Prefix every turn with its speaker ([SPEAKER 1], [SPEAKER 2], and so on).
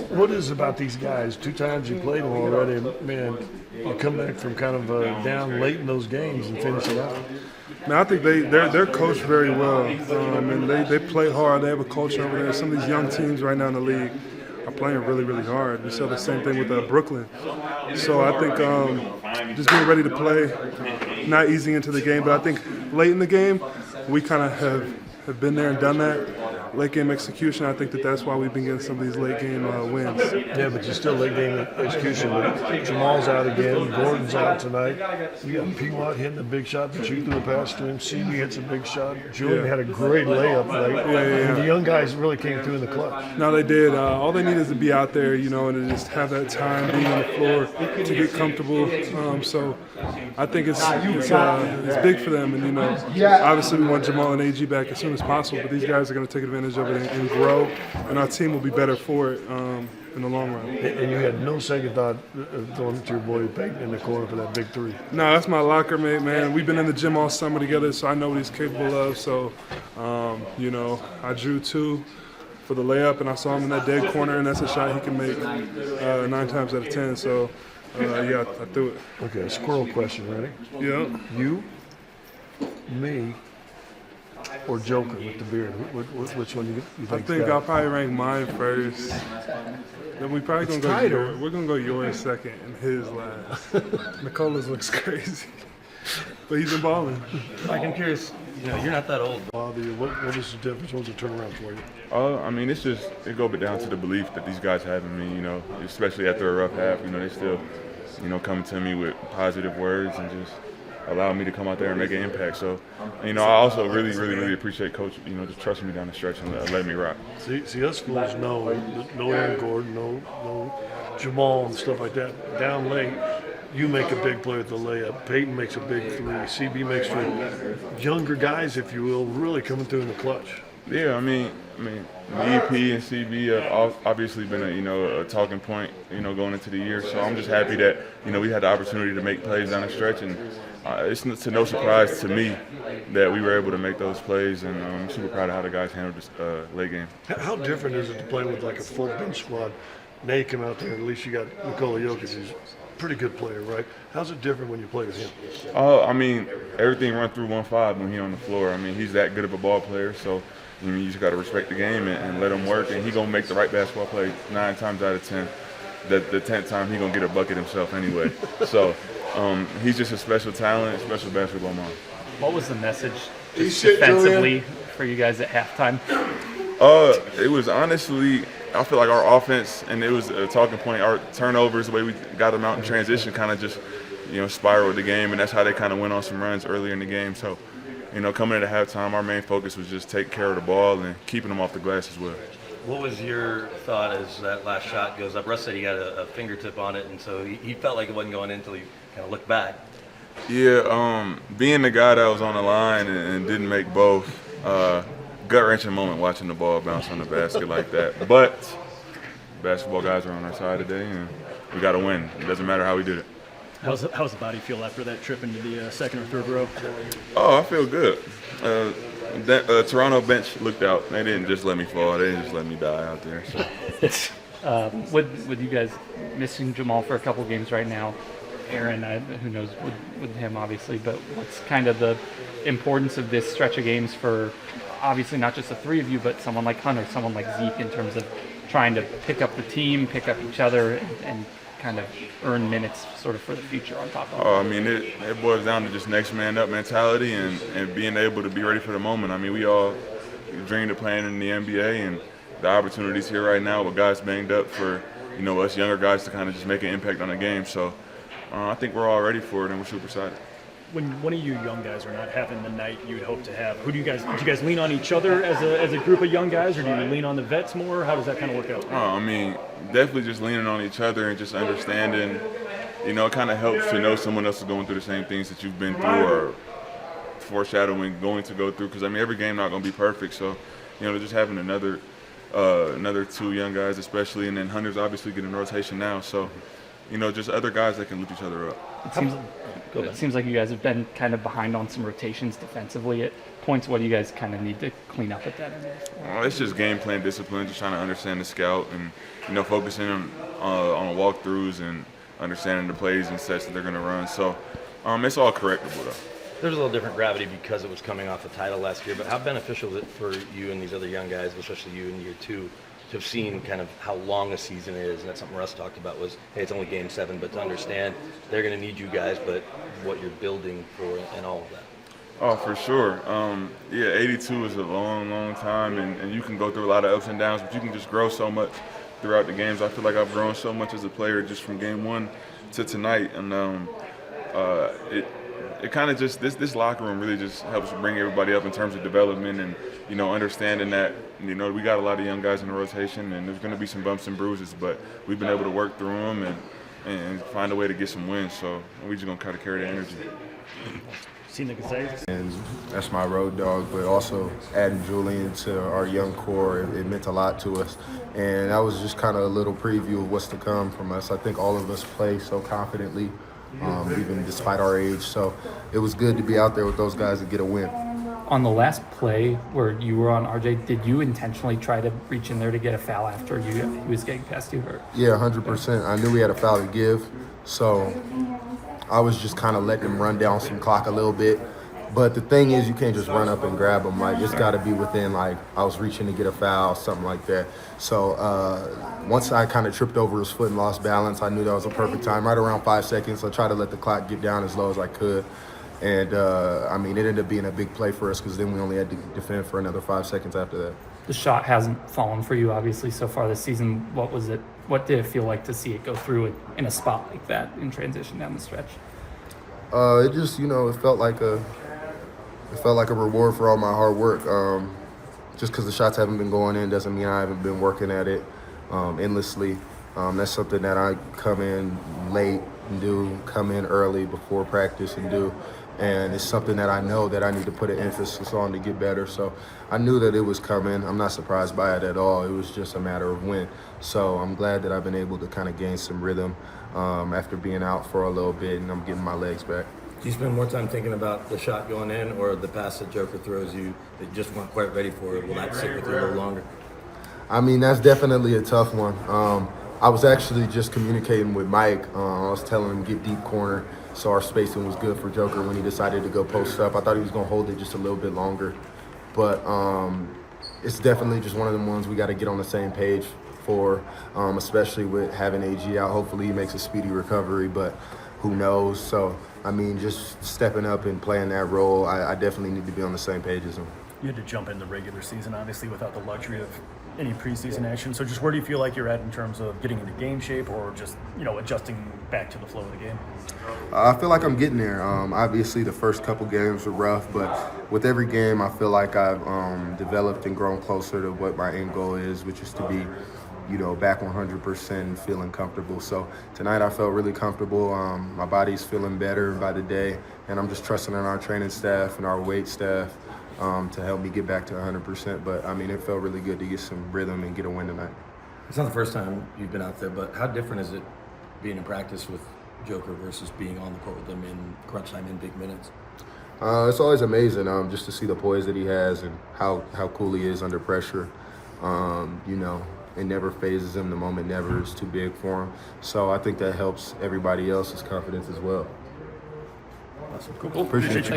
[SPEAKER 1] What is it about these guys? 2 times you played them already, man. You come back from kind of down late in those games and finish it out.
[SPEAKER 2] Man, I think they're coached very well, and they play hard. They have a culture over there. Some of these young teams right now in the league are playing really, really hard. We saw the same thing with Brooklyn. So I think just being ready to play, not easing into the game, but I think late in the game, we kind of have been there and done that. Late game execution, I think that's why we've been getting some of these late game wins.
[SPEAKER 1] Yeah, but you're still late game execution. But Jamal's out again. Gordon's out tonight. You got P-Watt hitting a big shot that you threw a pass to him. CB hits a big shot. Julian had a great layup late. And the young guys really came through in the clutch.
[SPEAKER 2] No, they did. All they need is to be out there, and to just have that time being on the floor to get comfortable. So I think it's big for them. And, obviously we want Jamal and AG back as soon as possible, but these guys are going to take advantage of it and grow, and our team will be better for it in the long run.
[SPEAKER 1] And you had no second thought of throwing it to your boy Peyton in the corner for that big 3.
[SPEAKER 2] No, that's my locker mate, man. We've been in the gym all summer together, so I know what he's capable of. So, I drew 2 for the layup, and I saw him in that dead corner, and that's a shot he can make 9 times out of 10. So, I threw it.
[SPEAKER 1] Okay, squirrel question, ready?
[SPEAKER 2] Yeah.
[SPEAKER 1] You, me, or Joker with the beard? Which one you think?
[SPEAKER 2] I think I'll probably rank mine first. Then we probably we're gonna go yours second and his last. Nicola's looks crazy, but he's been balling.
[SPEAKER 3] Mike, I'm curious. You're not that old.
[SPEAKER 1] What is the difference? What's the turnaround for you?
[SPEAKER 4] It goes down to the belief that these guys have in me. Especially after a rough half. They still, come to me with positive words and just allow me to come out there and make an impact. So, I also really, really, really appreciate Coach, just trusting me down the stretch and letting me rock.
[SPEAKER 1] See, us fools know no Aaron Gordon, no Jamal and stuff like that. Down late, you make a big play with the layup. Peyton makes a big 3. CB makes 3. Younger guys, if you will, really coming through in the clutch.
[SPEAKER 4] Yeah, EP and CB have obviously been a talking point, going into the year. So I'm just happy that, we had the opportunity to make plays down the stretch, and it's to no surprise to me that we were able to make those plays, and I'm super proud of how the guys handled this late game.
[SPEAKER 1] How different is it to play with like a full bench squad? Now you come out there, and at least you got Nikola Jokic, who's a pretty good player, right? How's it different when you play with him?
[SPEAKER 4] Everything run through 1-5 when he's on the floor. He's that good of a ball player, so you just got to respect the game and let him work, and he's going to make the right basketball play 9 times out of 10. The 10th time he's going to get a bucket himself anyway. So he's just a special talent, a special basketball mom.
[SPEAKER 3] What was the message defensively for you guys at halftime?
[SPEAKER 4] It was honestly, I feel like our offense, and it was a talking point, our turnovers, the way we got them out in transition kind of just, spiraled the game, and that's how they kind of went on some runs earlier in the game. So, coming into halftime, our main focus was just take care of the ball and keeping them off the glass as well.
[SPEAKER 3] What was your thought as that last shot goes up? Russ said he got a fingertip on it, and so he felt like it wasn't going in until he kind of looked back.
[SPEAKER 4] Yeah, being the guy that was on the line and didn't make both, gut-wrenching moment watching the ball bounce on the basket like that. But basketball guys are on our side today, and we got to win. It doesn't matter how we did it.
[SPEAKER 5] How's the body feel after that trip into the second or third row?
[SPEAKER 4] Oh, I feel good. Toronto bench looked out. They didn't just let me fall. They didn't just let me die out there. So.
[SPEAKER 6] With you guys missing Jamal for a couple games right now, Aaron, who knows with him obviously, but what's kind of the importance of this stretch of games for obviously not just the 3 of you, but someone like Hunter, someone like Zeke, in terms of trying to pick up the team, pick up each other, and kind of earn minutes sort of for the future on top of it?
[SPEAKER 4] It boils down to just next man up mentality and being able to be ready for the moment. We all dreamed of playing in the NBA, and the opportunities here right now with guys banged up for, us younger guys to kind of just make an impact on the game. So I think we're all ready for it, and we're super excited.
[SPEAKER 5] When one of you young guys are not having the night you'd hope to have, did you guys lean on each other as a group of young guys, or do you lean on the vets more? How does that kind of work out?
[SPEAKER 4] Definitely just leaning on each other and just understanding, it kind of helps to know someone else is going through the same things that you've been through or foreshadowing going to go through, because every game not going to be perfect. So, just having another 2 young guys especially, and then Hunter's obviously getting rotation now. So, just other guys that can lift each other up.
[SPEAKER 6] It seems like you guys have been kind of behind on some rotations defensively at points. What do you guys kind of need to clean up at that end?
[SPEAKER 4] It's just game plan discipline, just trying to understand the scout and, focusing on walkthroughs and understanding the plays and sets that they're going to run. So it's all correctable, though.
[SPEAKER 3] There's a little different gravity because it was coming off the title last year, but how beneficial is it for you and these other young guys, especially you in year 2, to have seen kind of how long a season is? And that's something Russ talked about was, hey, it's only game 7, but to understand they're going to need you guys, but what you're building for and all of that.
[SPEAKER 4] Oh, for sure. 82 is a long, long time, and you can go through a lot of ups and downs, but you can just grow so much throughout the games. I feel like I've grown so much as a player just from game 1 to tonight, and it kind of just this locker room really just helps bring everybody up in terms of development and understanding that we got a lot of young guys in the rotation and there's going to be some bumps and bruises, but we've been able to work through them and find a way to get some wins. So we're just going to kind of carry the energy.
[SPEAKER 7] And that's my road dog, but also adding Julian to our young core, it meant a lot to us. And that was just kind of a little preview of what's to come from us. I think all of us play so confidently. Even despite our age. So it was good to be out there with those guys and get a win.
[SPEAKER 6] On the last play where you were on RJ, did you intentionally try to reach in there to get a foul after he was getting past you? Or?
[SPEAKER 7] Yeah, 100%. I knew we had a foul to give, so I was just kind of letting him run down some clock a little bit. But the thing is, you can't just run up and grab him. Like, it's got to be within, I was reaching to get a foul, something like that. So once I kind of tripped over his foot and lost balance, I knew that was a perfect time. Right around 5 seconds, I tried to let the clock get down as low as I could. And, it ended up being a big play for us because then we only had to defend for another 5 seconds after that.
[SPEAKER 6] The shot hasn't fallen for you, obviously, so far this season. What was it? What did it feel like to see it go through in a spot like that in transition down the stretch?
[SPEAKER 7] It just, it felt like a reward for all my hard work. Just because the shots haven't been going in doesn't mean I haven't been working at it endlessly. That's something that I come in late and do, come in early before practice and do. And it's something that I know that I need to put an emphasis on to get better. So I knew that it was coming. I'm not surprised by it at all. It was just a matter of when. So I'm glad that I've been able to kind of gain some rhythm after being out for a little bit, and I'm getting my legs back.
[SPEAKER 3] Do you spend more time thinking about the shot going in or the pass that Joker throws you that you just weren't quite ready for? Will that stick with you a little longer?
[SPEAKER 7] That's definitely a tough one. I was actually just communicating with Mike. I was telling him get deep corner, so our spacing was good for Joker when he decided to go post up. I thought he was going to hold it just a little bit longer. But it's definitely just one of the ones we got to get on the same page for, especially with having AG out. Hopefully he makes a speedy recovery, but who knows? So, just stepping up and playing that role, I definitely need to be on the same page as him.
[SPEAKER 5] You had to jump in the regular season, obviously, without the luxury of any preseason action. So just where do you feel like you're at in terms of getting into game shape or just, adjusting back to the flow of the game?
[SPEAKER 7] I feel like I'm getting there. Obviously, the first couple games were rough, but with every game, I feel like I've developed and grown closer to what my end goal is, which is to be back 100% and feeling comfortable. So tonight I felt really comfortable. My body's feeling better by the day, and I'm just trusting in our training staff and our weight staff to help me get back to 100%. But, it felt really good to get some rhythm and get a win tonight.
[SPEAKER 3] It's not the first time you've been out there, but how different is it being in practice with Joker versus being on the court with him in crunch time in big minutes?
[SPEAKER 7] It's always amazing just to see the poise that he has and how cool he is under pressure. It never phases him. The moment never is too big for him. So I think that helps everybody else's confidence as well.
[SPEAKER 3] Awesome.
[SPEAKER 5] Cool.
[SPEAKER 7] Appreciate you.